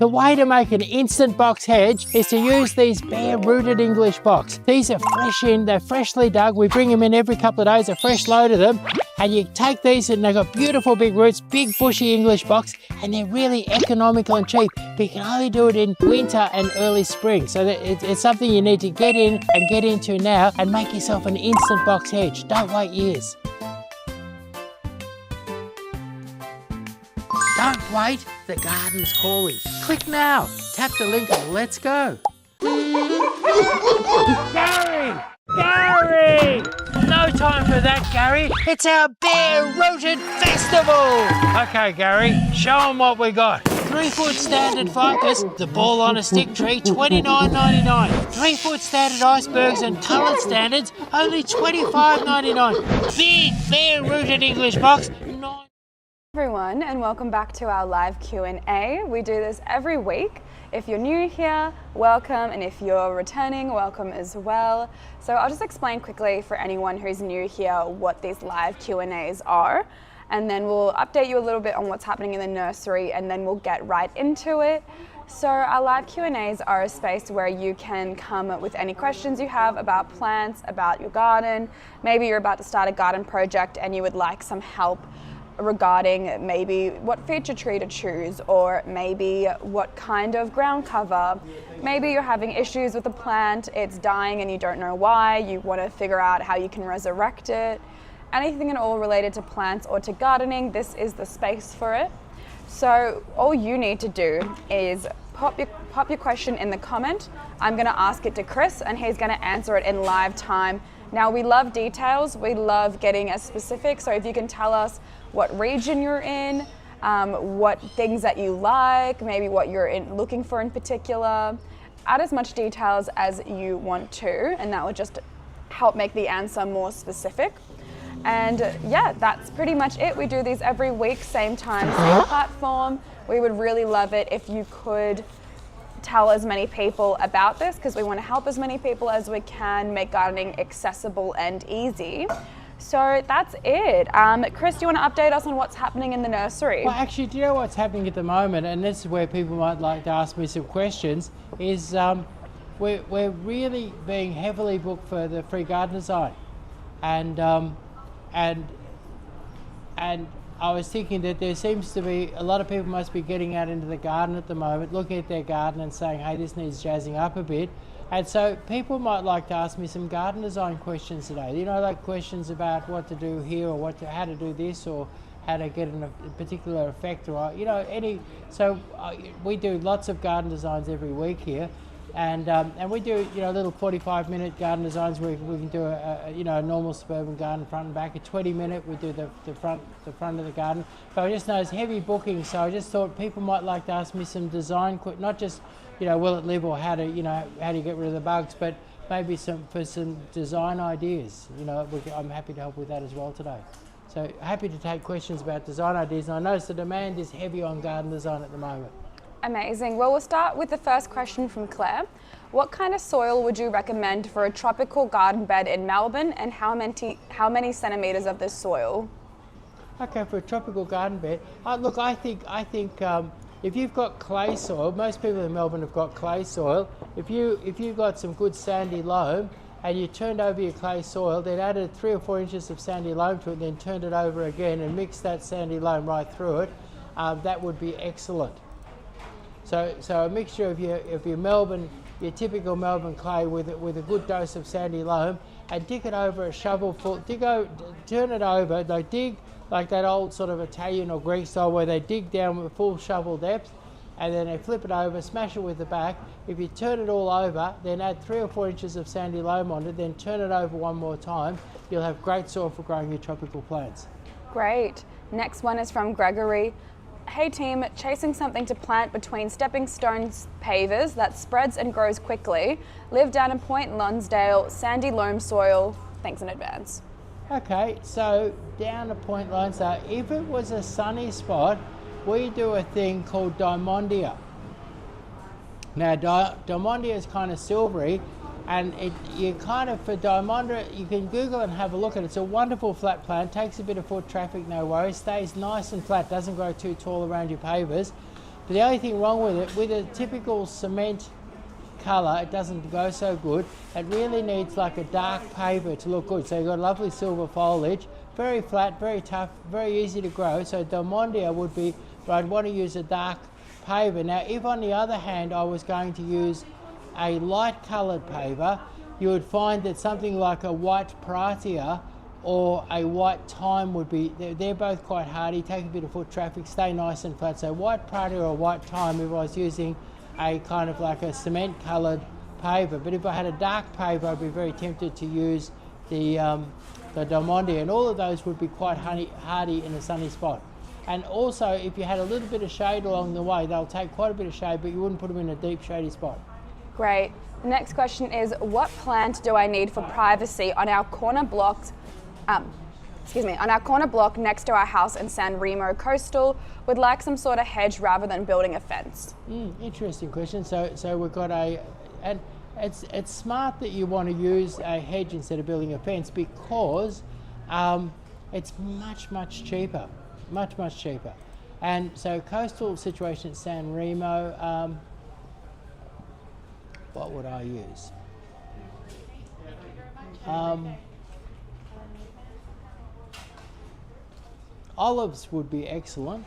The way to make an instant box hedge is to use these bare-rooted English box. These are they're freshly dug. We bring them in every couple of days, a fresh load of them. And you take these and they've got beautiful big roots, big bushy English box, and they're really economical and cheap. But you can only do it in winter and early spring. So that it's something you need to get in and get into now and make yourself an instant box hedge. Don't wait years. Don't wait, the garden's calling. Click now, tap the link and let's go. Gary! Gary! No time for that, Gary. It's our bare-rooted festival. Okay, Gary, show them what we got. 3-foot standard ficus, the ball on a stick tree, $29.99. 3-foot standard icebergs and coloured standards, only $25.99. Big bare-rooted English box, $9. Everyone, and welcome back to our live Q&A. We do this every week. If you're new here, welcome, and if you're returning, welcome as well. So I'll just explain quickly for anyone who's new here what these live Q&As are, and then we'll update you a little bit on what's happening in the nursery, and then we'll get right into it. So our live Q&As are a space where you can come with any questions you have about plants, about your garden. Maybe you're about to start a garden project and you would like some help regarding maybe what feature tree to choose, or maybe what kind of ground cover. Maybe you're having issues with a plant, it's dying and you don't know why, you want to figure out how you can resurrect it. Anything at all related to plants or to gardening, this is the space for it. So all you need to do is pop your question in the comment. I'm going to ask it to Chris and he's going to answer it in live time. Now we love details, we love getting as specific, so if you can tell us what region you're in, what things that you like, maybe what you're looking for in particular, add as much details as you want to, and that will just help make the answer more specific. And yeah, that's pretty much it. We do these every week, same time, same platform. We would really love it if you could tell as many people about this, because we want to help as many people as we can, make gardening accessible and easy. So that's it. Chris, do you want to update us on what's happening in the nursery? Well, actually, do you know what's happening at the moment? And this is where people might like to ask me some questions, is we're really being heavily booked for the free garden design. And I was thinking that there seems to be, a lot of people must be getting out into the garden at the moment, looking at their garden and saying, hey, this needs jazzing up a bit. And so people might like to ask me some garden design questions today. You know, like questions about what to do here, or how to do this, or how to get a particular effect, or, you know, so we do lots of garden designs every week here. And we do, you know, little 45-minute garden designs where we can do a normal suburban garden front and back. A 20-minute we do the front of the garden. But I just know it's heavy booking, so I just thought people might like to ask me some design, not just, you know, will it live, or how do you get rid of the bugs, but maybe some design ideas. You know, I'm happy to help with that as well today. So happy to take questions about design ideas. And I notice the demand is heavy on garden design at the moment. Amazing. Well, we'll start with the first question from Claire. What kind of soil would you recommend for a tropical garden bed in Melbourne, and how many centimetres of this soil? Okay, for a tropical garden bed, look, I think if you've got clay soil, most people in Melbourne have got clay soil. If you've got some good sandy loam and you turned over your clay soil, then added 3 or 4 inches of sandy loam to it, then turned it over again and mixed that sandy loam right through it, that would be excellent. So a mixture of your Melbourne, your typical Melbourne clay with a good dose of sandy loam, and dig it over a shovelful. Turn it over. They dig like that old sort of Italian or Greek style where they dig down with full shovel depth, and then they flip it over, smash it with the back. If you turn it all over, then add 3 or 4 inches of sandy loam on it, then turn it over one more time. You'll have great soil for growing your tropical plants. Great. Next one is from Gregory. Hey team, chasing something to plant between stepping stones pavers that spreads and grows quickly. Live down in Point Lonsdale, sandy loam soil. Thanks in advance. Okay, so down to Point Lonsdale, if it was a sunny spot, we do a thing called Diamondia. Now Diamondia is kind of silvery, and for Diamondia, you can Google and have a look at it. It's a wonderful flat plant, takes a bit of foot traffic, no worries, stays nice and flat, doesn't grow too tall around your pavers. But the only thing wrong with it, with a typical cement colour, it doesn't go so good. It really needs like a dark paver to look good. So you've got lovely silver foliage, very flat, very tough, very easy to grow. So Delmondia would be, but I'd want to use a dark paver. Now, if on the other hand I was going to use a light coloured paver, you would find that something like a white pratia or a white thyme would be, they're both quite hardy, take a bit of foot traffic, stay nice and flat. So white pratia or white thyme if I was using a kind of like a cement coloured paver. But if I had a dark paver, I'd be very tempted to use the Delmondia, and all of those would be quite hardy in a sunny spot. And also, if you had a little bit of shade along the way, they'll take quite a bit of shade, but you wouldn't put them in a deep shady spot. Great. The next question is, what plant do I need for privacy on our corner blocks? On our corner block next to our house in San Remo Coastal, would like some sort of hedge rather than building a fence. Interesting question. So we've got and it's smart that you want to use a hedge instead of building a fence, because it's much cheaper, much cheaper. And so coastal situation at San Remo, what would I use? Olives would be excellent,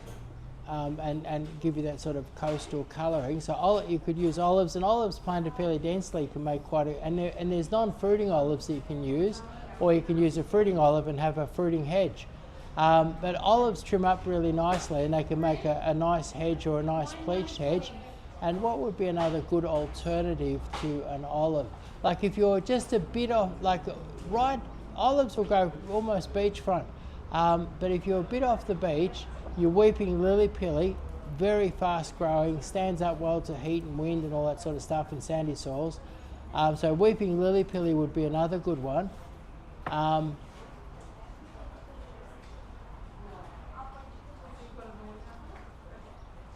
and give you that sort of coastal colouring. So you could use olives, and olives planted fairly densely can make quite a, and there's non-fruiting olives that you can use, or you can use a fruiting olive and have a fruiting hedge. But olives trim up really nicely, and they can make a nice hedge or a nice pleached hedge. And what would be another good alternative to an olive? Like if you're just a bit off, olives will go almost beachfront. But if you're a bit off the beach, your weeping lily-pilly, very fast growing, stands up well to heat and wind and all that sort of stuff in sandy soils. So weeping lily-pilly would be another good one.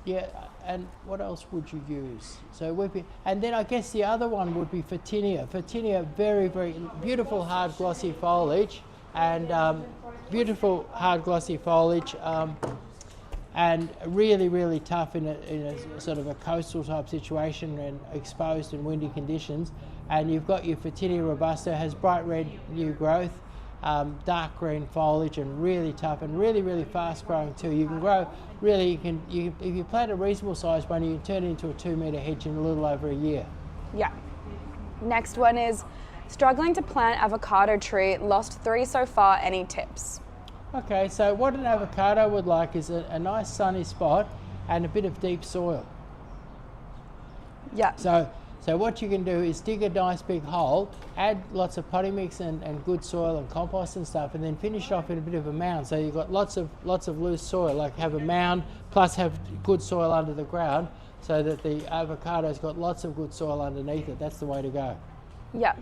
Yeah, and what else would you use? So weeping, and then I guess the other one would be Photinia. Photinia, very beautiful hard glossy foliage, and beautiful hard glossy foliage, and really tough in a sort of a coastal type situation and exposed in windy conditions. And you've got your Photinia robusta, has bright red new growth, dark green foliage, and really tough and really fast growing too. You can grow really, if you plant a reasonable sized one, you can turn it into a 2 metre hedge in a little over a year. Yeah. Next one is, struggling to plant avocado tree, lost 3 so far, any tips? Okay, so what an avocado would like is a nice sunny spot and a bit of deep soil. Yeah. So what you can do is dig a nice big hole, add lots of potting mix and good soil and compost and stuff, and then finish off in a bit of a mound. So you've got lots of loose soil, like have a mound plus have good soil under the ground, so that the avocado's got lots of good soil underneath it. That's the way to go. Yeah.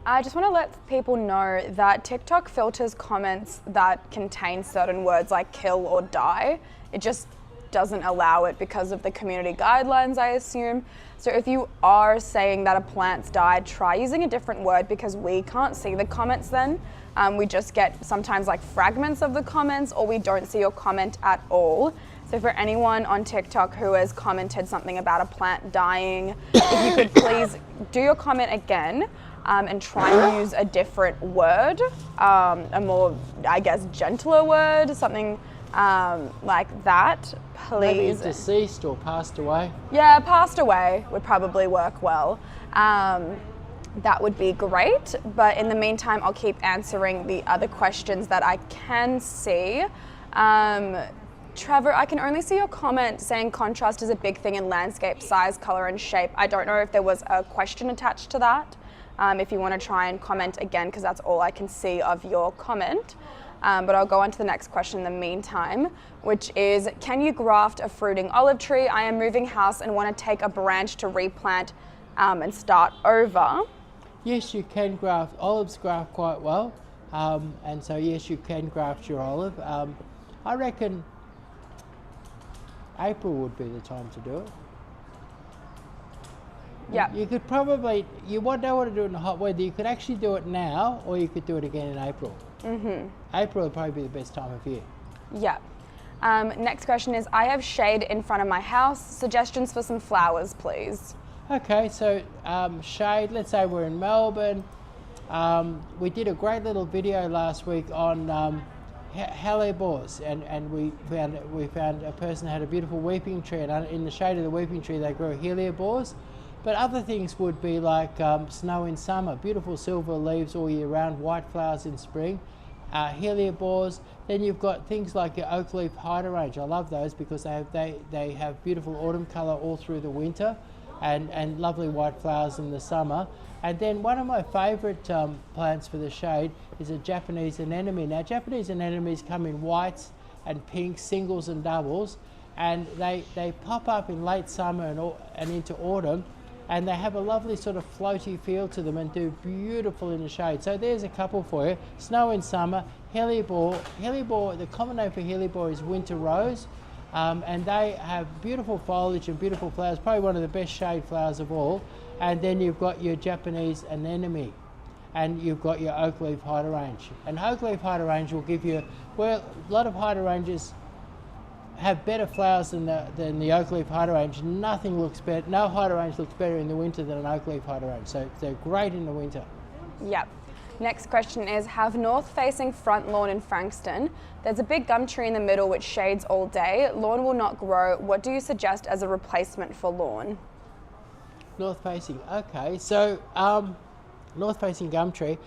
I just want to let people know that TikTok filters comments that contain certain words like kill or die. It just doesn't allow it because of the community guidelines, I assume. So if you are saying that a plant's died, try using a different word, because we can't see the comments then. We just get sometimes like fragments of the comments, or we don't see your comment at all. So for anyone on TikTok who has commented something about a plant dying, if you could please do your comment again, and try and use a different word, a more, I guess, gentler word, something like that, please. Maybe deceased or passed away. Yeah, passed away would probably work well. That would be great, but in the meantime, I'll keep answering the other questions that I can see. Trevor, I can only see your comment saying contrast is a big thing in landscape, size, color, and shape. I don't know if there was a question attached to that. If you want to try and comment again, because that's all I can see of your comment. But I'll go on to the next question in the meantime, which is, can you graft a fruiting olive tree? I am moving house and want to take a branch to replant and start over. Yes, you can graft. Olives graft quite well. And so yes, you can graft your olive. I reckon April would be the time to do it. Yeah. You could probably, don't want to do it in the hot weather, you could actually do it now, or you could do it again in April. Mm-hmm. April would probably be the best time of year. Yeah. Next question is, I have shade in front of my house. Suggestions for some flowers, please. Okay, so shade, let's say we're in Melbourne. We did a great little video last week on hellebores, and we found a person had a beautiful weeping tree, and in the shade of the weeping tree they grow hellebores. But other things would be like snow in summer, beautiful silver leaves all year round, white flowers in spring, hellebores. Then you've got things like your oak leaf hydrangea. I love those because they have beautiful autumn colour all through the winter, and lovely white flowers in the summer. And then one of my favourite plants for the shade is a Japanese anemone. Now Japanese anemones come in whites and pinks, singles and doubles, and they pop up in late summer and into autumn, and they have a lovely sort of floaty feel to them and do beautiful in the shade. So there's a couple for you. Snow in summer, hellebore. Hellebore, the common name for hellebore is winter rose, and they have beautiful foliage and beautiful flowers, probably one of the best shade flowers of all. And then you've got your Japanese anemone, and you've got your oak leaf hydrangea. And oak leaf hydrangea will give you, well, a lot of hydrangeas have better flowers than the oak leaf hydrangea. Nothing looks better, no hydrangea looks better in the winter than an oak leaf hydrangea. So they're great in the winter. Yep. Next question is, have north-facing front lawn in Frankston. There's a big gum tree in the middle which shades all day. Lawn will not grow. What do you suggest as a replacement for lawn? North facing, okay. So north facing gum tree.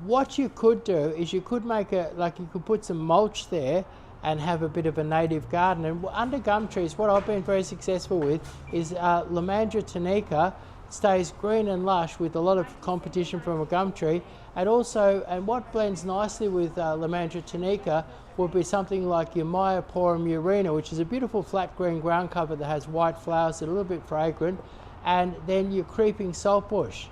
What you could do is you could make you could put some mulch there and have a bit of a native garden. And under gum trees, what I've been very successful with is Lomandra tunica stays green and lush with a lot of competition from a gum tree. And also, and what blends nicely with Lomandra tunica would be something like your Myoporum urina, which is a beautiful flat green ground cover that has white flowers that are a little bit fragrant. And then your creeping saltbush.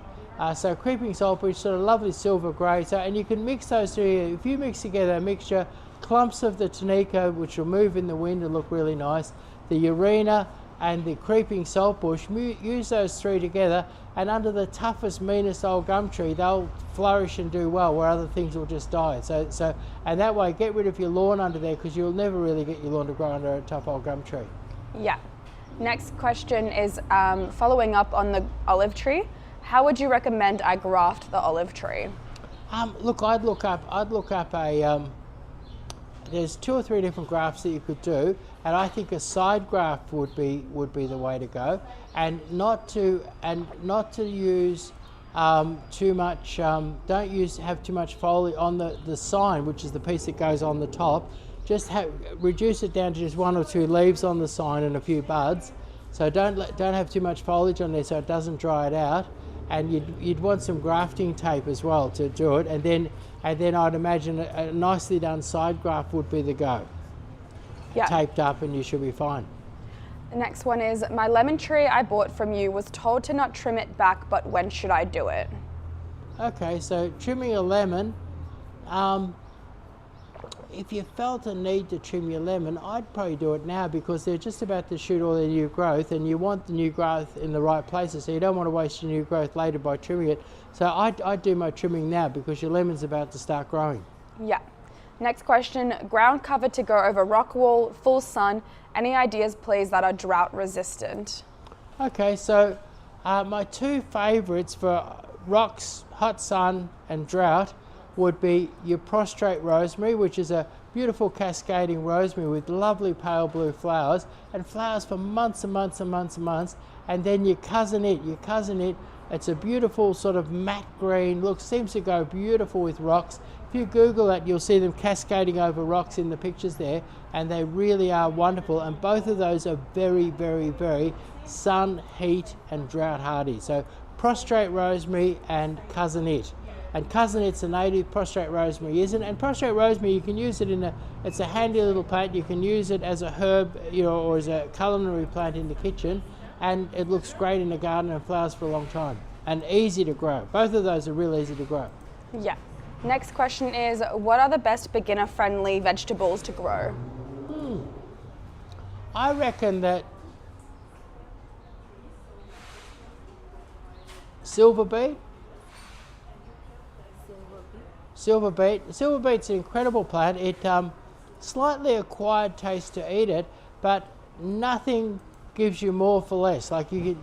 So creeping saltbush, sort of lovely silver grey. So, and you can mix those two. If you mix together a mixture, clumps of the tunica, which will move in the wind and look really nice, the urina and the creeping saltbush, use those three together, and under the toughest, meanest old gum tree, they'll flourish and do well, where other things will just die. So and that way, get rid of your lawn under there, because you'll never really get your lawn to grow under a tough old gum tree. Yeah. Next question is following up on the olive tree. How would you recommend I graft the olive tree? Look, I'd look up a. There's 2 or 3 different grafts that you could do, and I think a side graft would be the way to go, and not to use too much. Don't have too much foliage on the sign, which is the piece that goes on the top. Just reduce it down to just 1 or 2 leaves on the sign and a few buds. So don't have too much foliage on there so it doesn't dry it out. And you'd want some grafting tape as well to do it. And then I'd imagine a nicely done side graft would be the go. Yeah. Taped up and you should be fine. The next one is, my lemon tree I bought from you was told to not trim it back, but when should I do it? Okay, so trimming a lemon. If you felt a need to trim your lemon, I'd probably do it now, because they're just about to shoot all their new growth, and you want the new growth in the right places, so you don't want to waste your new growth later by trimming it. So I'd do my trimming now, because your lemon's about to start growing. Yeah. Next question, ground cover to go over rock wall, full sun. Any ideas, please, that are drought resistant? Okay, so my 2 favourites for rocks, hot sun and drought would be your prostrate rosemary, which is a beautiful cascading rosemary with lovely pale blue flowers, and flowers for months and months and months and months. And then your cousin it, it's a beautiful sort of matte green look, seems to go beautiful with rocks. If you Google it, you'll see them cascading over rocks in the pictures there, and they really are wonderful. And both of those are very, very, very sun, heat and drought hardy. So prostrate rosemary and cousin it. And cousin it's a native, prostrate rosemary isn't. And prostrate rosemary, you can use it it's a handy little plant. You can use it as a herb, or as a culinary plant in the kitchen, and it looks great in the garden and flowers for a long time. And easy to grow. Both of those are real easy to grow. Yeah. Next question is, what are the best beginner-friendly vegetables to grow? I reckon that silver beet. Silver beet's an incredible plant. It slightly acquired taste to eat it, but nothing gives you more for less. Like you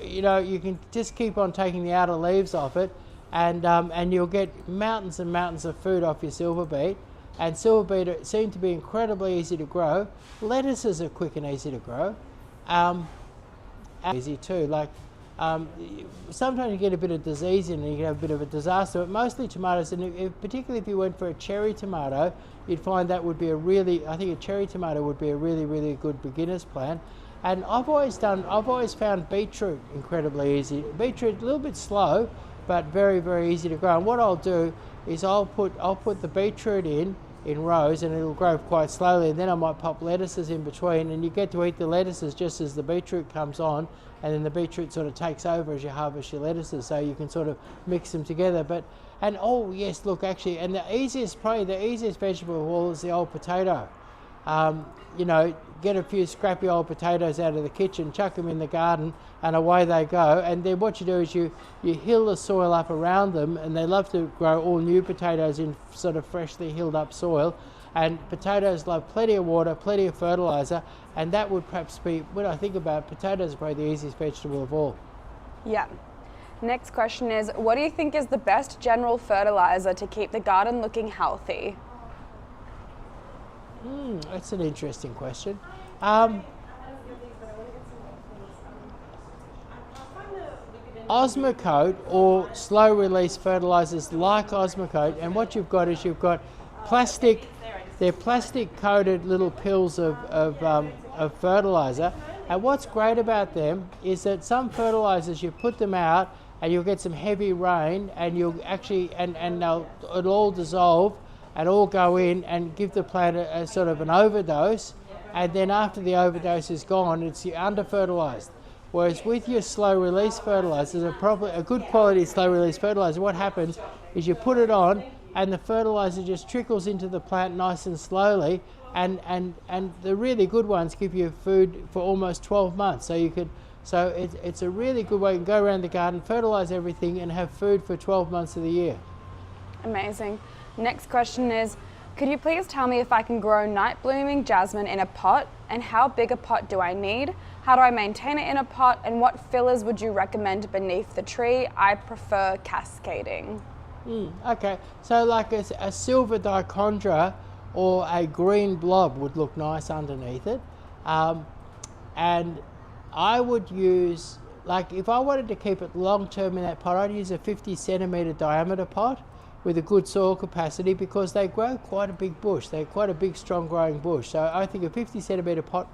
can just keep on taking the outer leaves off it, and you'll get mountains and mountains of food off your silver beet. And silver beet seem to be incredibly easy to grow. Lettuces are quick and easy to grow. Easy too. Like sometimes you get a bit of disease and you can have a bit of a disaster, but mostly tomatoes, and particularly if you went for a cherry tomato, you'd find that would be I think a cherry tomato would be a really, really good beginner's plant. And I've always found beetroot incredibly easy. Beetroot a little bit slow, but very, very easy to grow. And what I'll do is I'll put the beetroot in rows, and it'll grow quite slowly, and then I might pop lettuces in between, and you get to eat the lettuces just as the beetroot comes on, and then the beetroot sort of takes over as you harvest your lettuces, so you can sort of mix them together. And oh yes, look, actually, and the easiest vegetable of all is the old potato. Get a few scrappy old potatoes out of the kitchen, chuck them in the garden, and away they go. And then what you do is you hill the soil up around them, and they love to grow all new potatoes in sort of freshly hilled up soil. And potatoes love plenty of water, plenty of fertilizer, and that would perhaps be, when I think about it, potatoes are probably the easiest vegetable of all. Yeah. Next question is, what do you think is the best general fertilizer to keep the garden looking healthy? That's an interesting question. Osmocote or slow release fertilizers like Osmocote, and what you've got is you've got plastic, they're plastic coated little pills of fertilizer, and what's great about them is that some fertilizers, you put them out and you'll get some heavy rain, and you'll actually it'll all dissolve and all go in and give the plant a sort of an overdose, and then after the overdose is gone, it's under fertilized. Whereas with your slow release fertilizers, a good quality slow release fertilizer, what happens is you put it on and the fertilizer just trickles into the plant nice and slowly, and the really good ones give you food for almost 12 months. So it's a really good way. You can go around the garden, fertilize everything, and have food for 12 months of the year. Amazing. Next question is, could you please tell me if I can grow night blooming jasmine in a pot, and how big a pot do I need? How do I maintain it in a pot, and what fillers would you recommend beneath the tree? I prefer cascading. Okay, so like a silver dichondra or a green blob would look nice underneath it. And I would use, like if I wanted to keep it long term in that pot, I'd use a 50 centimetre diameter pot with a good soil capacity, because they grow quite a big bush. They're quite a big, strong growing bush. So I think a 50 centimetre pot,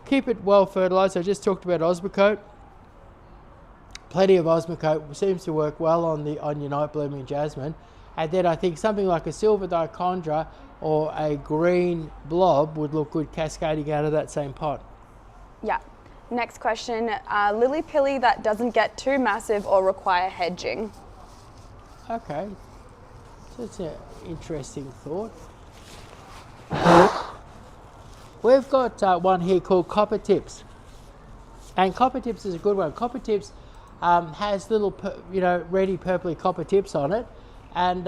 keep it well fertilised. I just talked about Osmocote. Plenty of Osmocote seems to work well on your night blooming jasmine. And then I think something like a silver dichondra or a green blob would look good cascading out of that same pot. Yeah. Next question, lily pilly that doesn't get too massive or require hedging. Okay. So it's an interesting thought. We've got one here called Copper Tips, and Copper Tips is a good one. Copper Tips has little, reddy purpley copper tips on it, and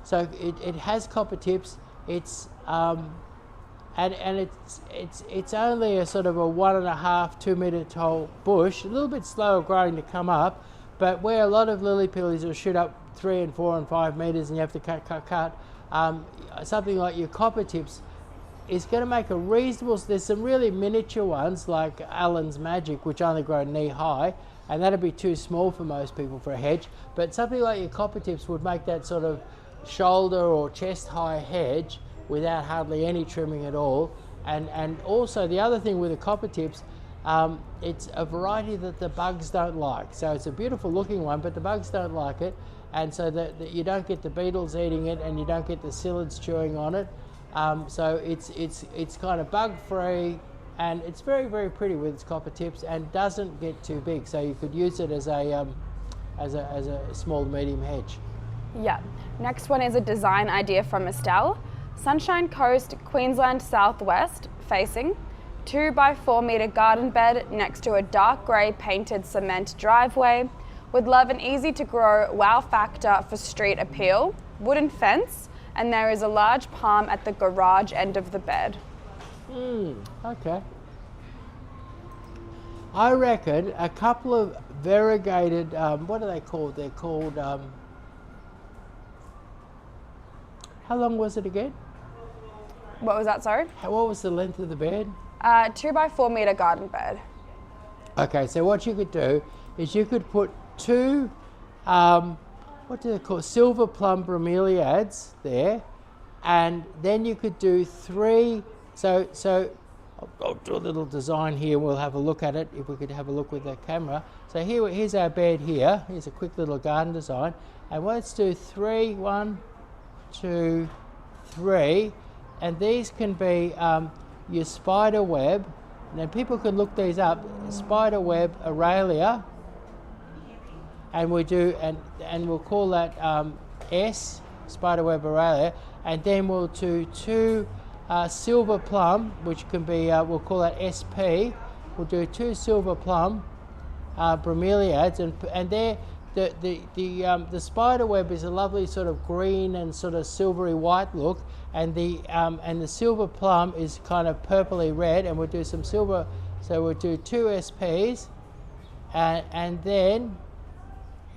so it has copper tips. It's it's only a sort of a 1.5 2 metre tall bush, a little bit slower growing to come up, but where a lot of lily pillies will shoot up 3 and 4 and 5 metres and you have to cut, something like your Copper Tips is going to make a reasonable. There's some really miniature ones like Allen's Magic, which only grow knee high, and that'd be too small for most people for a hedge, but something like your Copper Tips would make that sort of shoulder or chest high hedge without hardly any trimming at all. And also the other thing with the Copper Tips, it's a variety that the bugs don't like. So it's a beautiful looking one, but the bugs don't like it, and so that you don't get the beetles eating it and you don't get the psyllids chewing on it. So it's kind of bug free, and it's very, very pretty with its Copper Tips and doesn't get too big. So you could use it as a small to medium hedge. Yeah. Next one is a design idea from Estelle. Sunshine Coast, Queensland Southwest facing, 2 by 4 metre garden bed next to a dark grey painted cement driveway. Would love an easy to grow wow factor for street appeal, wooden fence, and there is a large palm at the garage end of the bed. Okay. I reckon a couple of variegated, what are they called? They're called, how long was it again? What was that, sorry? What was the length of the bed? 2 by 4 meter garden bed. Okay, so what you could do is you could put two, what do they call, silver plum bromeliads there, and then you could do 3, so I'll do a little design here, we'll have a look at it, if we could have a look with the camera. So here's our bed here, here's a quick little garden design, and let's do 3, 1, 2, 3, and these can be your spider web. Now people can look these up, spider web Aurelia, and we do, and we'll call that S, spider web Aurelia, and then we'll do 2 silver plum, which can be, we'll call that SP. We'll do 2 silver plum bromeliads, and they're, the spider web is a lovely sort of green and sort of silvery white look, and the silver plum is kind of purpley red, and we'll do some silver, so we'll do 2 SPs, and then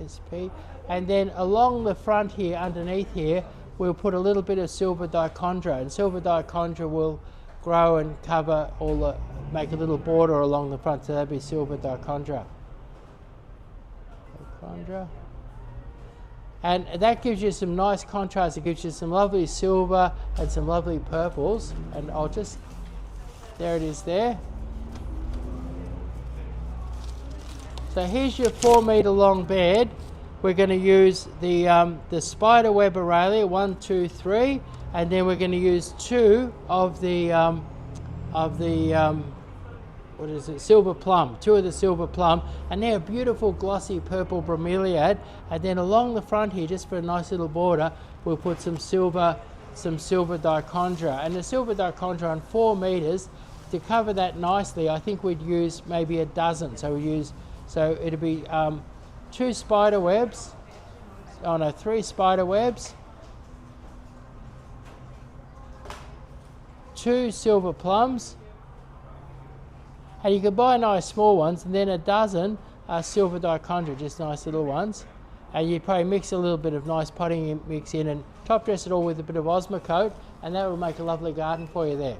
SP, and then along the front here, underneath here, we'll put a little bit of silver dichondra, and silver dichondra will grow and cover all the, make a little border along the front, so that'd be silver dichondra. And that gives you some nice contrast. It gives you some lovely silver and some lovely purples. And I'll just, there it is there. So here's your 4 meter long bed. We're going to use the spider web Aurelia, 1, 2, 3, and then we're going to use 2 of the what is it, silver plum, 2 of the silver plum, and they're a beautiful glossy purple bromeliad. And then along the front here, just for a nice little border, we'll put some silver dichondra, and the silver dichondra on 4 meters. To cover that nicely, I think we'd use maybe a dozen. So we use, so it'll be 2 spider webs, 3 spider webs, 2 silver plums, and you can buy nice small ones, and then a dozen silver dichondra, just nice little ones. And you probably mix a little bit of nice potting mix in, and top dress it all with a bit of Osmocote, and that will make a lovely garden for you there.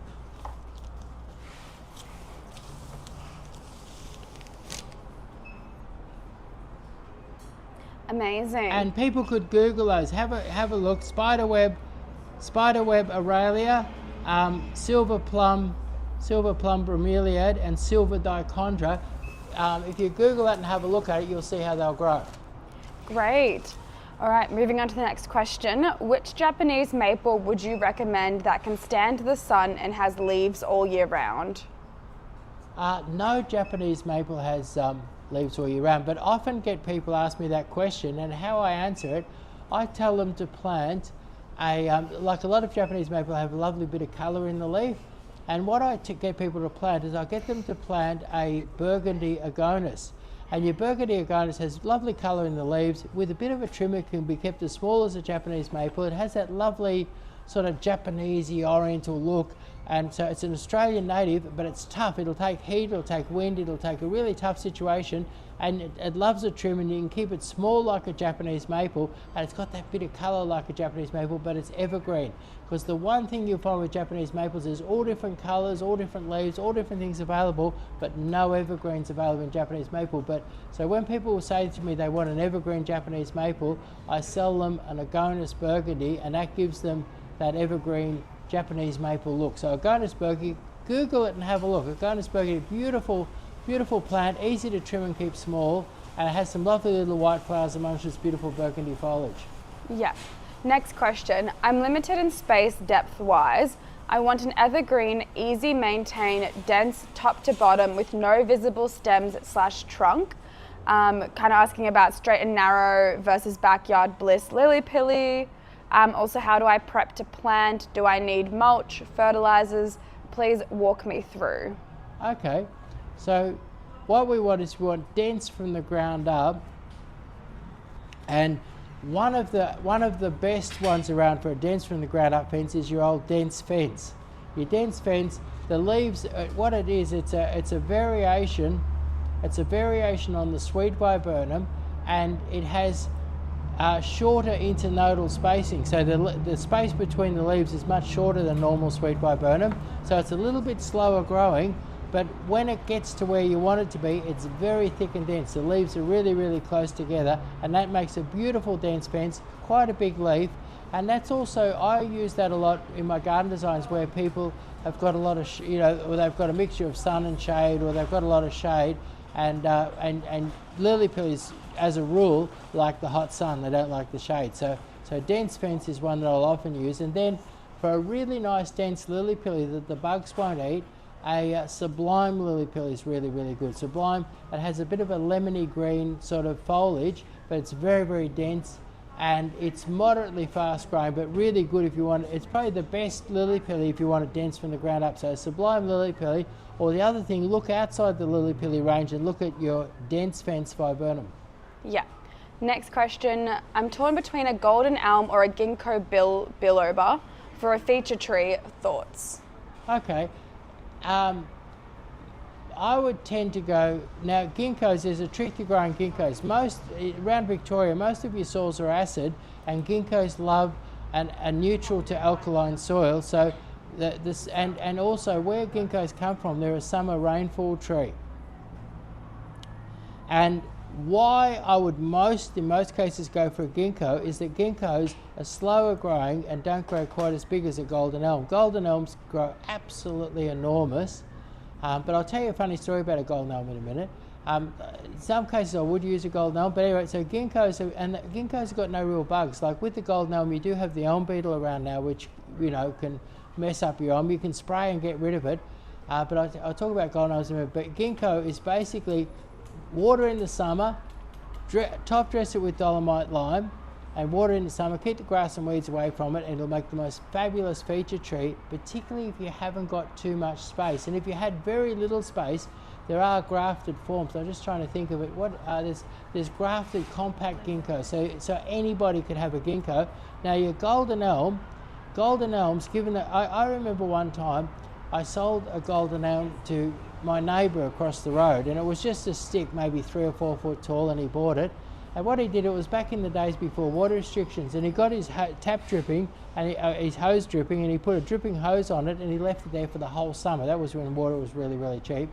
Amazing. And people could Google those. Have a look. Spiderweb Aurelia, silver plum bromeliad, and silver dichondra. If you Google that and have a look at it, you'll see how they'll grow. Great. All right, moving on to the next question. Which Japanese maple would you recommend that can stand the sun and has leaves all year round? No Japanese maple has leaves all year round, but I often get people ask me that question, and how I answer it, I tell them to plant like a lot of Japanese maple have a lovely bit of colour in the leaf, and what I get people to plant is I get them to plant a burgundy agonis. And your burgundy agonis has lovely colour in the leaves. With a bit of a trim, it can be kept as small as a Japanese maple. It has that lovely sort of Japanesey oriental look, and so it's an Australian native, but it's tough. It'll take heat, it'll take wind, it'll take a really tough situation, and it loves a trim, and you can keep it small like a Japanese maple, and it's got that bit of colour like a Japanese maple, but it's evergreen. Because the one thing you'll find with Japanese maples is all different colours, all different leaves, all different things available, but no evergreens available in Japanese maple. But so when people say to me they want an evergreen Japanese maple, I sell them an Agonis burgundy, and that gives them that evergreen Japanese maple look. So Agonis burgundy, Google it and have a look. Agonis burgundy, beautiful plant, easy to trim and keep small, and it has some lovely little white flowers amongst its beautiful burgundy foliage. Yeah. Next question. I'm limited in space depth-wise. I want an evergreen, easy maintain, dense top to bottom with no visible stems / trunk. Kind of asking about straight and narrow versus backyard bliss lily-pilly. Also, how do I prep to plant? Do I need mulch, fertilizers? Please walk me through. Okay, so what we want is we want dense from the ground up, and one of the best ones around for a dense from the ground up fence is your old dense fence. Your dense fence, the leaves, what it is, it's a variation. It's a variation on the sweet viburnum, and it has shorter internodal spacing. So the space between the leaves is much shorter than normal sweet viburnum. So it's a little bit slower growing, but when it gets to where you want it to be, it's very thick and dense. The leaves are really, really close together, and that makes a beautiful dense fence, quite a big leaf. And that's also, I use that a lot in my garden designs where people have got a lot of, or they've got a mixture of sun and shade, or they've got a lot of shade, and lily pillies, as a rule, like the hot sun. They don't like the shade. So dense fence is one that I'll often use. And then for a really nice dense lily pilly that the bugs won't eat, a sublime lily pilly is really, really good. Sublime, it has a bit of a lemony green sort of foliage, but it's very, very dense. And it's moderately fast growing, but really good if you want. It's probably the best lily pilly if you want it dense from the ground up. So sublime lily pilly, or the other thing, look outside the lily pilly range and look at your dense fence viburnum. Yeah. Next question. I'm torn between a golden elm or a ginkgo biloba for a feature tree. Thoughts? Okay. I would tend to go, now ginkgos, there's a trick to growing ginkgos. Around Victoria, most of your soils are acid, and ginkgos love a neutral to alkaline soil. So and also where ginkgos come from, they're a summer rainfall tree. And why I would in most cases go for a ginkgo is that ginkgos are slower growing and don't grow quite as big as a golden elm. Golden elms grow absolutely enormous. But I'll tell you a funny story about a golden elm in a minute. In some cases I would use a golden elm, but anyway, so ginkgos have got no real bugs. Like with the golden elm, you do have the elm beetle around now, which can mess up your elm. You can spray and get rid of it. But I'll talk about golden elms in a minute. But ginkgo is basically water in the summer, top dress it with dolomite lime, and water in the summer, keep the grass and weeds away from it, and it'll make the most fabulous feature tree, particularly if you haven't got too much space. And if you had very little space, there are grafted forms. I'm just trying to think of it. There's grafted compact ginkgo, so anybody could have a ginkgo. Now your golden elms, given that I remember one time I sold a golden elm to my neighbour across the road, and it was just a stick, maybe 3 or 4 foot tall, and he bought it. And what he did, it was back in the days before water restrictions, and he got his tap dripping and his hose dripping, and he put a dripping hose on it, and he left it there for the whole summer. That was when water was really, really cheap.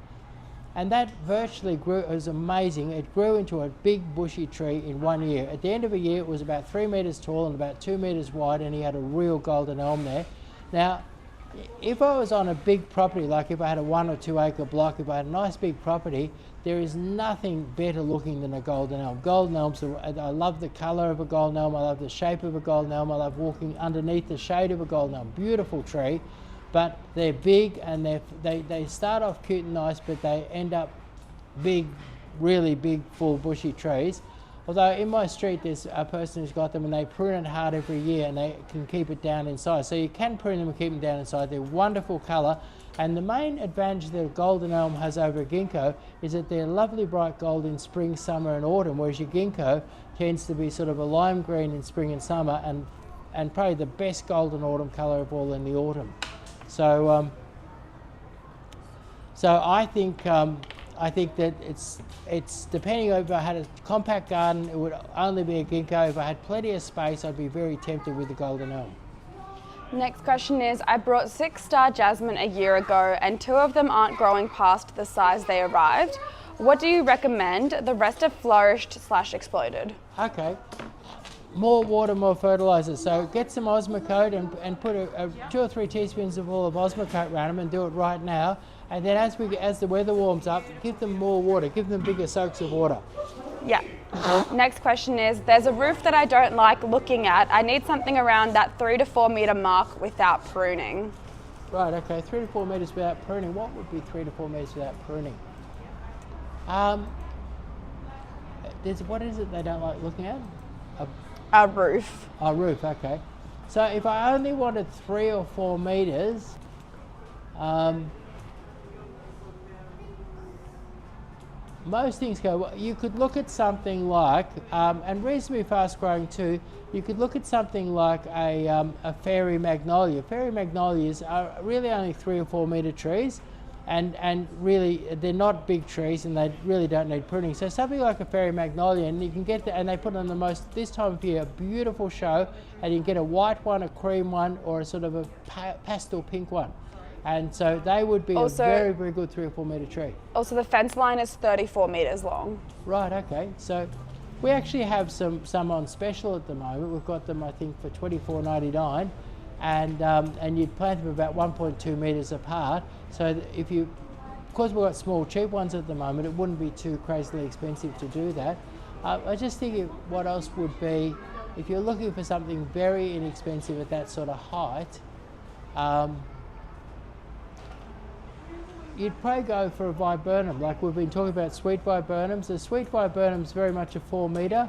And that virtually grew. It was amazing. It grew into a big bushy tree in 1 year. At the end of a year, it was about 3 metres tall and about 2 metres wide, and he had a real golden elm there. Now, if I was on a big property, like if I had a 1 or 2 acre block, if I had a nice big property, there is nothing better looking than a golden elm. Golden elms, I love the colour of a golden elm, I love the shape of a golden elm, I love walking underneath the shade of a golden elm. Beautiful tree, but they're big, and they start off cute and nice, but they end up big, really big, full bushy trees. Although in my street there's a person who's got them, and they prune it hard every year, and they can keep it down in size. So you can prune them and keep them down in size. They're wonderful colour, and the main advantage that a golden elm has over a ginkgo is that they're lovely bright gold in spring, summer and autumn, whereas your ginkgo tends to be sort of a lime green in spring and summer, and probably the best golden autumn colour of all in the autumn. So I think that it's depending on if I had a compact garden, it would only be a ginkgo. If I had plenty of space, I'd be very tempted with the golden elm. Next question is, I brought 6-star jasmine a year ago, and 2 of them aren't growing past the size they arrived. What do you recommend? The rest have flourished / exploded. Okay. More water, more fertiliser. So get some Osmocote and put 2 or 3 teaspoons of all of Osmocote around them, and do it right now. And then as the weather warms up, give them more water, give them bigger soaks of water. Yeah. Next question is, there's a roof that I don't like looking at. I need something around that 3 to 4 metre mark without pruning. Right, okay, 3 to 4 metres without pruning. What would be 3 to 4 metres without pruning? What is it they don't like looking at? A roof. A roof, okay. So if I only wanted 3 or 4 metres, most things go well. You could look at something like, and reasonably fast growing too, you could look at something like a fairy magnolia. Fairy magnolias are really only 3 or 4 metre trees, and really they're not big trees, and they really don't need pruning. So something like a fairy magnolia, and you can get and they put on the most, this time of year, a beautiful show, and you can get a white one, a cream one, or a sort of a pastel pink one. And so they would be also a very, very good 3 or 4 metre tree. Also, the fence line is 34 metres long. Right, okay. So we actually have some on special at the moment. We've got them, I think, for $24.99, and you'd plant them about 1.2 metres apart. So if you, of course, we've got small, cheap ones at the moment. It wouldn't be too crazily expensive to do that. I just think what else would be, if you're looking for something very inexpensive at that sort of height, you'd probably go for a viburnum, like we've been talking about sweet viburnums. The sweet viburnum's very much a 4 metre,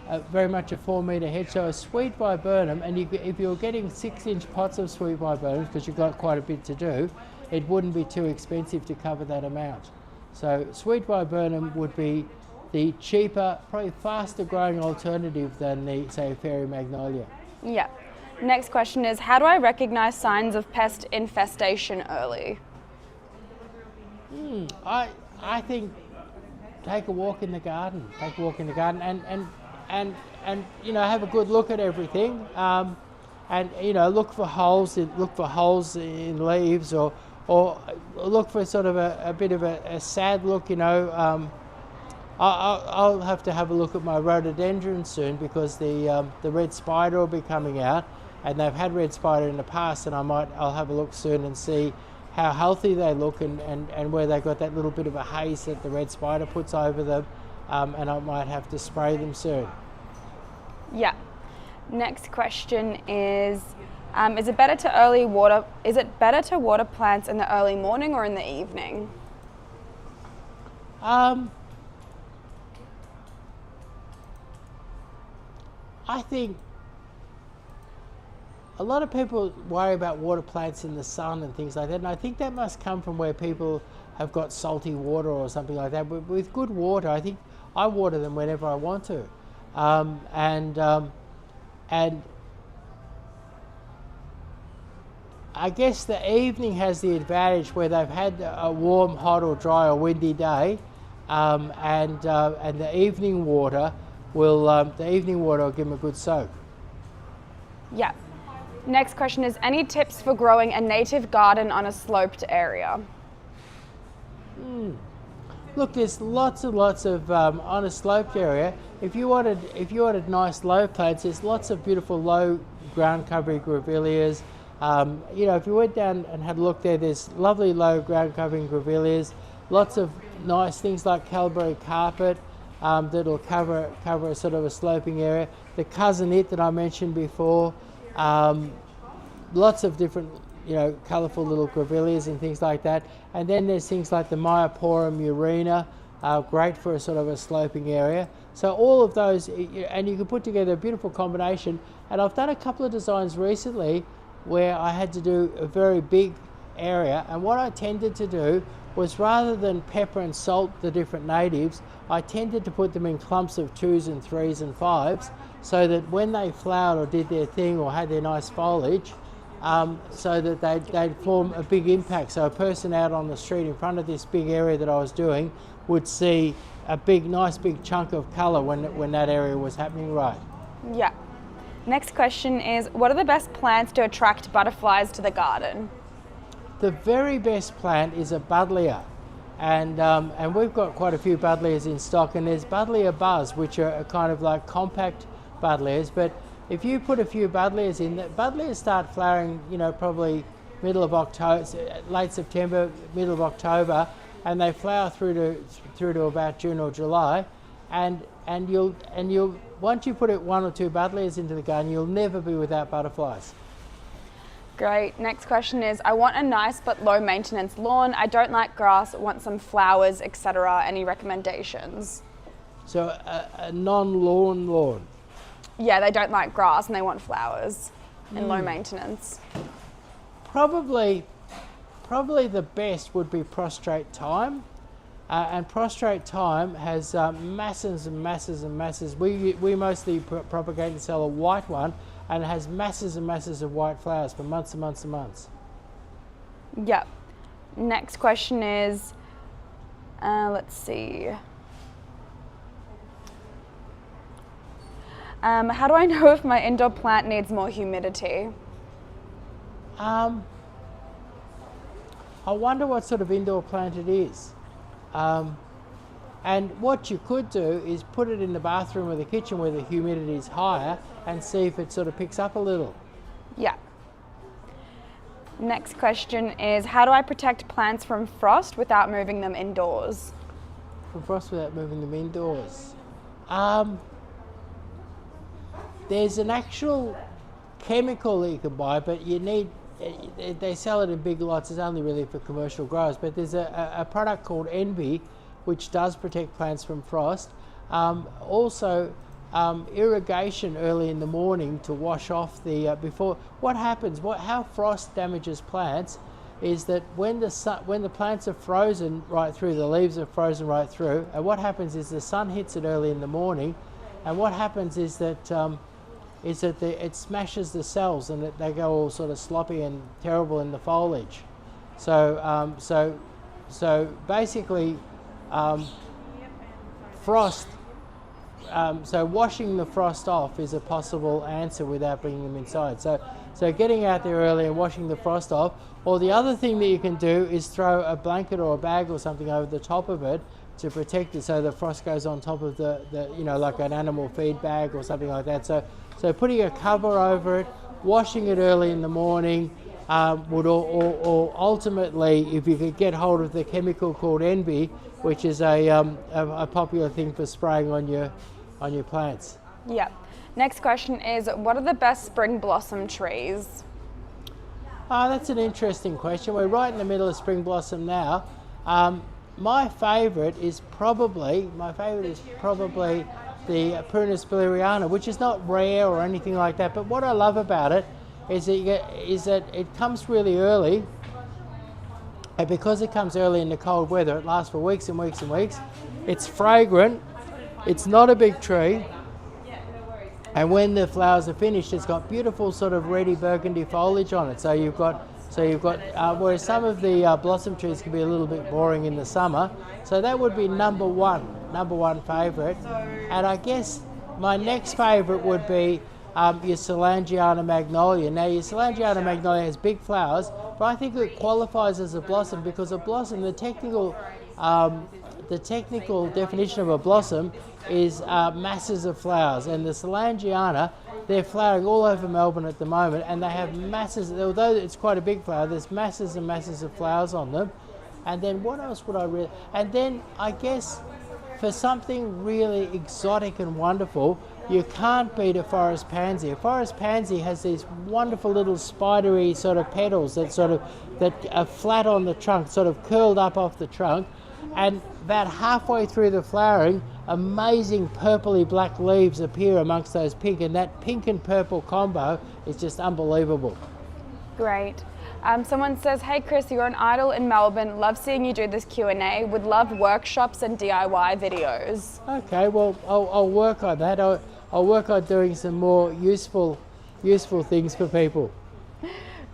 hedge. So a sweet viburnum, and if you're getting 6-inch pots of sweet viburnums, because you've got quite a bit to do, it wouldn't be too expensive to cover that amount. So sweet viburnum would be the cheaper, probably faster growing alternative than the, say, fairy magnolia. Yeah. Next question is, how do I recognise signs of pest infestation early? I think take a walk in the garden. And have a good look at everything. And look for holes in leaves, or look for sort of a bit of a sad look. I'll have to have a look at my rhododendrons soon, because the red spider will be coming out, and they've had red spider in the past, and I'll have a look soon and see how healthy they look, and where they've got that little bit of a haze that the red spider puts over them, and I might have to spray them soon. Yeah. Next question is it better to water plants in the early morning or in the evening? I think a lot of people worry about water plants in the sun and things like that, and I think that must come from where people have got salty water or something like that. But with good water, I think I water them whenever I want to, and I guess the evening has the advantage where they've had a warm, hot, or dry, or windy day, and the evening water will give them a good soak. Yeah. Next question is, any tips for growing a native garden on a sloped area? Look, there's lots and lots of on a sloped area. If you wanted nice low plants, there's lots of beautiful low ground covering grevilleas. If you went down and had a look there, there's lovely low ground covering grevilleas. Lots of nice things like Calbury carpet that'll cover a sort of a sloping area. The cousin-it that I mentioned before. Lots of different, colourful little grevilleas and things like that. And then there's things like the Myoporum urina, great for a sort of a sloping area. So all of those, and you can put together a beautiful combination. And I've done a couple of designs recently where I had to do a very big area. And what I tended to do was, rather than pepper and salt the different natives, I tended to put them in clumps of 2s and 3s and 5s, so that when they flowered or did their thing or had their nice foliage, so that they'd form a big impact. So a person out on the street in front of this big area that I was doing would see a nice big chunk of colour when that area was happening right. Yeah. Next question is, what are the best plants to attract butterflies to the garden? The very best plant is a buddleia, and we've got quite a few buddleias in stock, and there's buddleia buzz, which are kind of like compact buddleias. But if you put a few buddleias in, buddleias start flowering, probably middle of October, late September, middle of October, and they flower through to about June or July, and you'll once you put 1 or 2 buddleias into the garden, you'll never be without butterflies. Great. Next question is, I want a nice but low maintenance lawn. I don't like grass, want some flowers, etc. Any recommendations? So a non-lawn lawn. Yeah, they don't like grass and they want flowers and low maintenance. Probably the best would be prostrate thyme. and prostrate thyme has masses and masses and masses. We mostly propagate and sell a white one, and it has masses and masses of white flowers for months and months and months. Yep. Next question is, let's see. How do I know if my indoor plant needs more humidity? I wonder what sort of indoor plant it is. And what you could do is put it in the bathroom or the kitchen where the humidity is higher and see if it sort of picks up a little. Yeah. Next question is, how do I protect plants from frost without moving them indoors? From frost without moving them indoors? There's an actual chemical that you can buy, but you need, they sell it in big lots. It's only really for commercial growers, but there's a product called Envy which does protect plants from frost. Also irrigation early in the morning to wash off the before. What happens, how frost damages plants is that when the plants are frozen right through, the leaves are frozen right through, and what happens is the sun hits it early in the morning, and what happens is that it smashes the cells and they go all sort of sloppy and terrible in the foliage. So basically frost, so washing the frost off is a possible answer without bringing them inside. So getting out there early and washing the frost off, or the other thing that you can do is throw a blanket or a bag or something over the top of it to protect it so the frost goes on top of the like an animal feed bag or something like that. So putting a cover over it, washing it early in the morning, would or ultimately, if you could get hold of the chemical called Envy, which is a popular thing for spraying on your plants. Yeah. Next question is, what are the best spring blossom trees? That's an interesting question. We're right in the middle of spring blossom now. My favourite is probably the Prunus bileriana, which is not rare or anything like that. But what I love about it is that it comes really early, and because it comes early in the cold weather, it lasts for weeks and weeks and weeks. It's fragrant. It's not a big tree. And when the flowers are finished, it's got beautiful sort of reddy burgundy foliage on it. So you've got whereas some of the blossom trees can be a little bit boring in the summer. So that would be number one favourite. And I guess my next favourite would be your Solangiana magnolia. Now your Solangiana magnolia has big flowers, but I think it qualifies as a blossom because a blossom, the technical definition of a blossom is masses of flowers, and the Solangiana, they're flowering all over Melbourne at the moment, and they have masses, although it's quite a big flower, there's masses and masses of flowers on them. And then what else would I really, and then I guess for something really exotic and wonderful, you can't beat a forest pansy. A forest pansy has these wonderful little spidery sort of petals that are flat on the trunk, sort of curled up off the trunk, and about halfway through the flowering, amazing purpley black leaves appear amongst those pink, and that pink and purple combo is just unbelievable. Great. Someone says, hey Chris, you're an idol in Melbourne. Love seeing you do this Q&A. Would love workshops and DIY videos. Okay, well, I'll work on that. I'll work on doing some more useful things for people.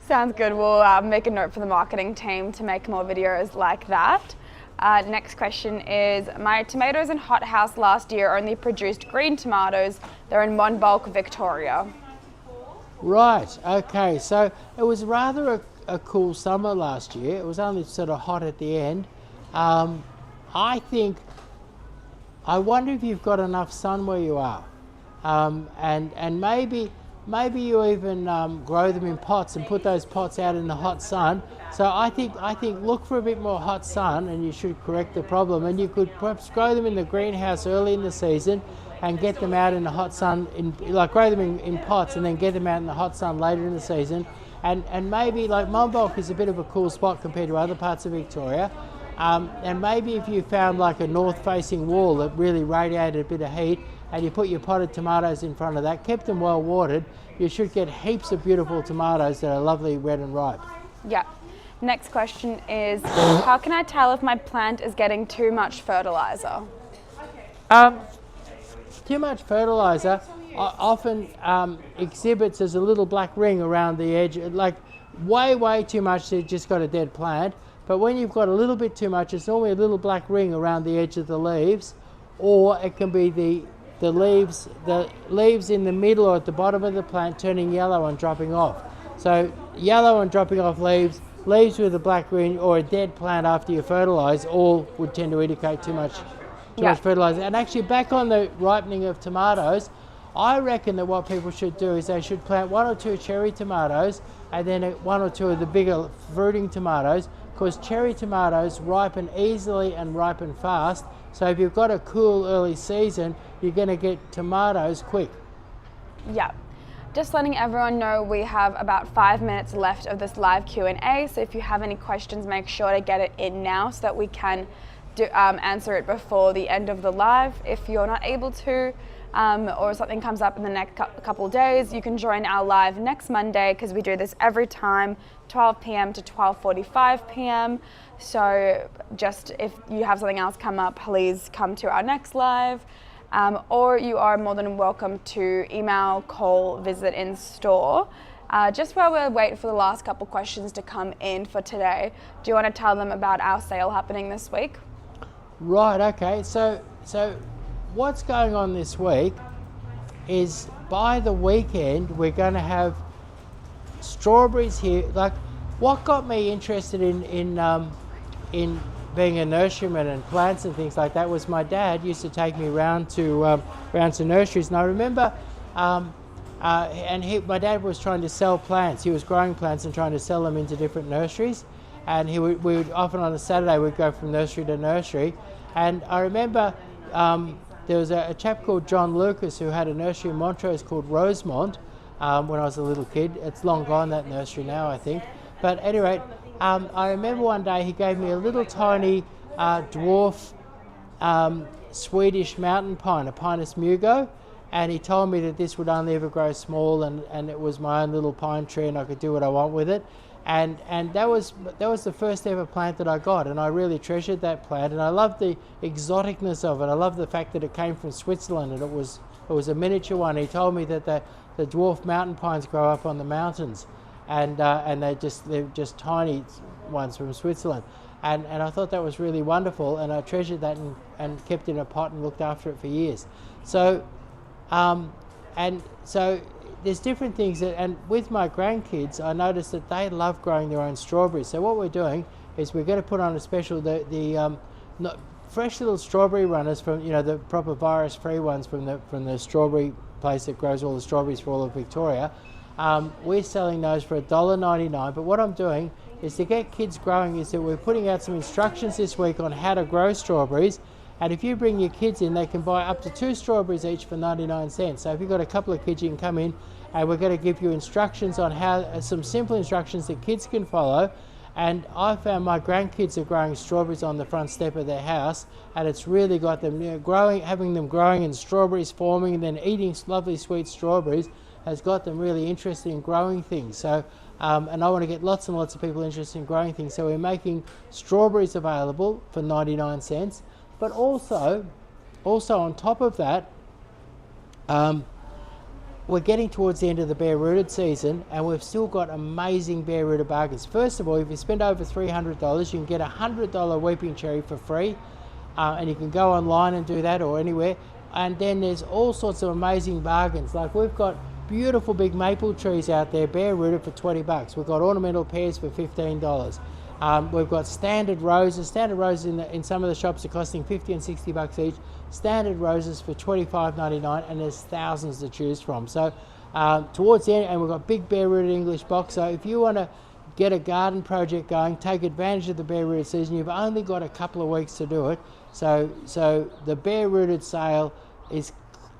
Sounds good. We'll make a note for the marketing team to make more videos like that. Next question is, my tomatoes in hothouse last year only produced green tomatoes. They're in Monbulk, Victoria. Right, okay, so it was rather a cool summer last year. It was only sort of hot at the end. I wonder if you've got enough sun where you are. And maybe you even grow them in pots and put those pots out in the hot sun. So I think look for a bit more hot sun, and you should correct the problem. And you could perhaps grow them in the greenhouse early in the season and get them out in the hot sun, grow them in pots and then get them out in the hot sun later in the season. And maybe, like, Monbulk is a bit of a cool spot compared to other parts of Victoria. And maybe if you found like a north-facing wall that really radiated a bit of heat, and you put your potted tomatoes in front of that, kept them well watered, you should get heaps of beautiful tomatoes that are lovely red and ripe. Yeah. Next question is, how can I tell if my plant is getting too much fertilizer? Too much fertilizer often exhibits as a little black ring around the edge, like way too much, so you just got a dead plant. But when you've got a little bit too much, it's normally a little black ring around the edge of the leaves, or it can be the leaves in the middle or at the bottom of the plant turning yellow and dropping off. So yellow and dropping off leaves with a black ring, or a dead plant after you fertilise, all would tend to indicate too much fertiliser. And actually, back on the ripening of tomatoes, I reckon that what people should do is they should plant 1 or 2 cherry tomatoes and then 1 or 2 of the bigger fruiting tomatoes, because cherry tomatoes ripen easily and ripen fast. So if you've got a cool early season, you're going to get tomatoes quick. Yeah. Just letting everyone know, we have about 5 minutes left of this live Q&A. So if you have any questions, make sure to get it in now so that we can answer it before the end of the live. If you're not able to, or something comes up in the next couple of days, you can join our live next Monday, because we do this every time, 12 p.m. to 12:45 p.m. So just if you have something else come up, please come to our next live. Or you are more than welcome to email, call, visit in store. Just while we're waiting for the last couple questions to come in for today, do you want to tell them about our sale happening this week? Right, okay. So what's going on this week is, by the weekend we're going to have strawberries here. Like, what got me interested in being a nurseryman and plants and things like that was my dad used to take me round to nurseries, and I remember my dad was trying to sell plants. He was growing plants and trying to sell them into different nurseries, and we would often on a Saturday we'd go from nursery to nursery. And I remember there was a chap called John Lucas who had a nursery in Montrose called Rosemont when I was a little kid. It's long gone, that nursery now, I think. But at any rate, I remember one day he gave me a little tiny dwarf Swedish mountain pine, a Pinus mugo, and he told me that this would only ever grow small, and it was my own little pine tree and I could do what I want with it. And that was the first ever plant that I got, and I really treasured that plant, and I loved the exoticness of it. I loved the fact that it came from Switzerland, and it was a miniature one. He told me that the dwarf mountain pines grow up on the mountains, and they're just tiny ones from Switzerland, and I thought that was really wonderful, and I treasured that and kept it in a pot and looked after it for years. So there's different things and with my grandkids I noticed that they love growing their own strawberries. So what we're doing is we're going to put on a special the fresh little strawberry runners from the proper virus-free ones from the strawberry place that grows all the strawberries for all of Victoria. We're selling those for $1.99, but what I'm doing is to get kids growing is that we're putting out some instructions this week on how to grow strawberries, and if you bring your kids in, they can buy up to 2 strawberries each for 99 cents. So if you've got a couple of kids, you can come in and we're going to give you instructions on how, some simple instructions that kids can follow. And I found my grandkids are growing strawberries on the front step of their house, and it's really got them growing, having them growing and strawberries forming and then eating lovely sweet strawberries has got them really interested in growing things. So and I want to get lots and lots of people interested in growing things, so we're making strawberries available for 99 cents. But also on top of that, we're getting towards the end of the bare-rooted season, and we've still got amazing bare-rooted bargains. First of all, if you spend over $300, you can get a $100 weeping cherry for free, and you can go online and do that or anywhere. And then there's all sorts of amazing bargains. Like, we've got beautiful big maple trees out there, bare-rooted for $20. We've got ornamental pears for $15. We've got standard roses. Standard roses in some of the shops are costing $50 and $60 each. Standard roses for $25.99, and there's thousands to choose from. So towards the end, and we've got big bare-rooted English box. So if you want to get a garden project going, take advantage of the bare-rooted season. You've only got a couple of weeks to do it. So the bare-rooted sale is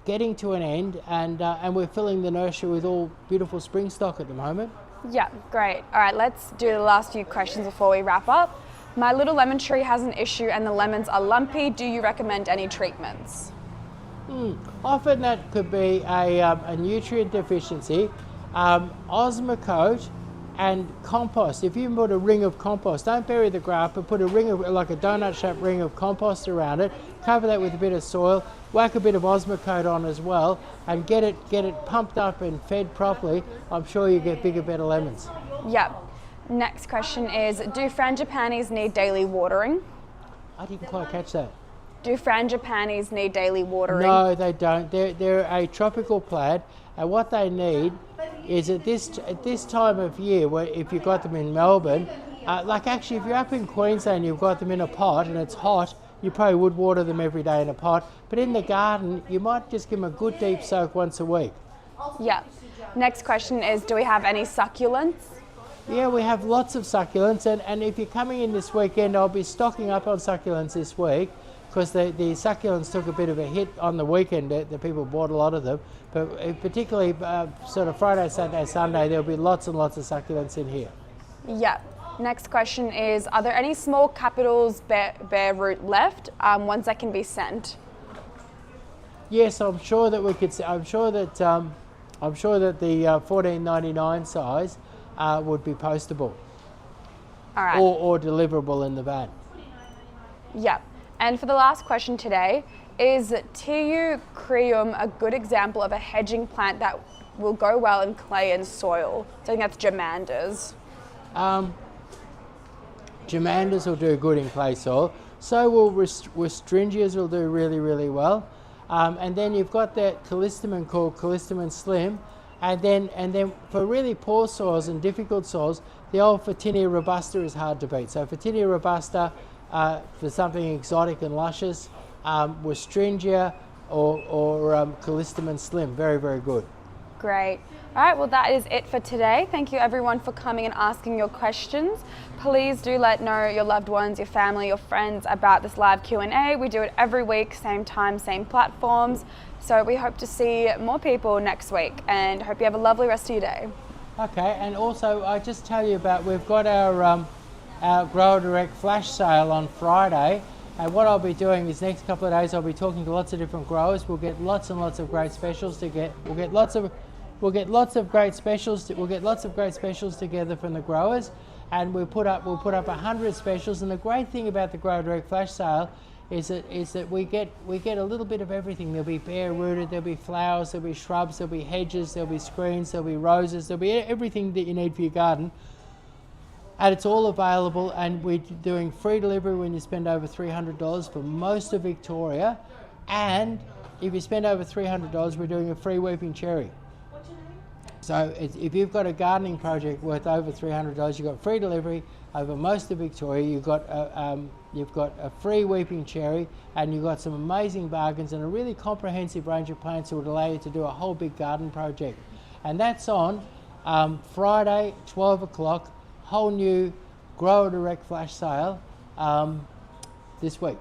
getting to an end, and we're filling the nursery with all beautiful spring stock at the moment. Yeah, great. All right, let's do the last few questions before we wrap up. My little lemon tree has an issue and the lemons are lumpy. Do you recommend any treatments? Often that could be a nutrient deficiency. Osmocote And compost. If you put a ring of compost, don't bury the graft, but put a ring of, like a donut-shaped ring of compost around it. Cover that with a bit of soil. Whack a bit of Osmocote on as well, and get it pumped up and fed properly. I'm sure you get bigger, better lemons. Yep. Next question is, do frangipanis need daily watering? I didn't quite catch that. Do frangipanis need daily watering? No, they don't. They're a tropical plant, and what they need is at this time of year, where if you've got them in Melbourne, like actually if you're up in Queensland, you've got them in a pot and it's hot, you probably would water them every day in a pot. But in the garden, you might just give them a good deep soak once a week. Yeah. Next question is, do we have any succulents? Yeah, we have lots of succulents, and if you're coming in this weekend, I'll be stocking up on succulents this week, because the succulents took a bit of a hit on the weekend. The people bought a lot of them, but particularly sort of Friday, Saturday, Sunday, there'll be lots and lots of succulents in here. Yeah. Next question is, are there any small capitals bare root left, ones that can be sent? Yes, I'm sure that we could. I'm sure that the 14.99 size would be postable. All right. Or deliverable in the van. Yeah. And for the last question today, is Tiu creum a good example of a hedging plant that will go well in clay and soil? So I think that's Germanders. Germanders will do good in clay soil. So will Westringias will do really, really well. And then you've got that callistemon called callistemon slim. And then for really poor soils and difficult soils, the old Photinia robusta is hard to beat. So Photinia robusta, for something exotic and luscious, Westringia or callistemon slim, very, very good. Great. All right, well that is it for today. Thank you everyone for coming and asking your questions. Please do let know your loved ones, your family, your friends about this live Q&A. We do it every week, same time, same platforms. So we hope to see more people next week, and hope you have a lovely rest of your day. Okay, and also I just tell you about, we've got our Grower Direct flash sale on Friday, and what I'll be doing these next couple of days, I'll be talking to lots of different growers. We'll get lots and lots of great specials we'll get lots of great specials together from the growers, and we'll put up 100 specials. And the great thing about the Grower Direct flash sale is that we get a little bit of everything. There'll be bare rooted, there'll be flowers, there'll be shrubs, there'll be hedges, there'll be screens, there'll be roses, there'll be everything that you need for your garden. And it's all available, and we're doing free delivery when you spend over $300 for most of Victoria. And if you spend over $300, we're doing a free weeping cherry. So if you've got a gardening project worth over $300, you've got free delivery over most of Victoria. You've got a free weeping cherry, and you've got some amazing bargains and a really comprehensive range of plants that would allow you to do a whole big garden project. And that's on Friday, 12 o'clock, whole new Grower Direct flash sale this week.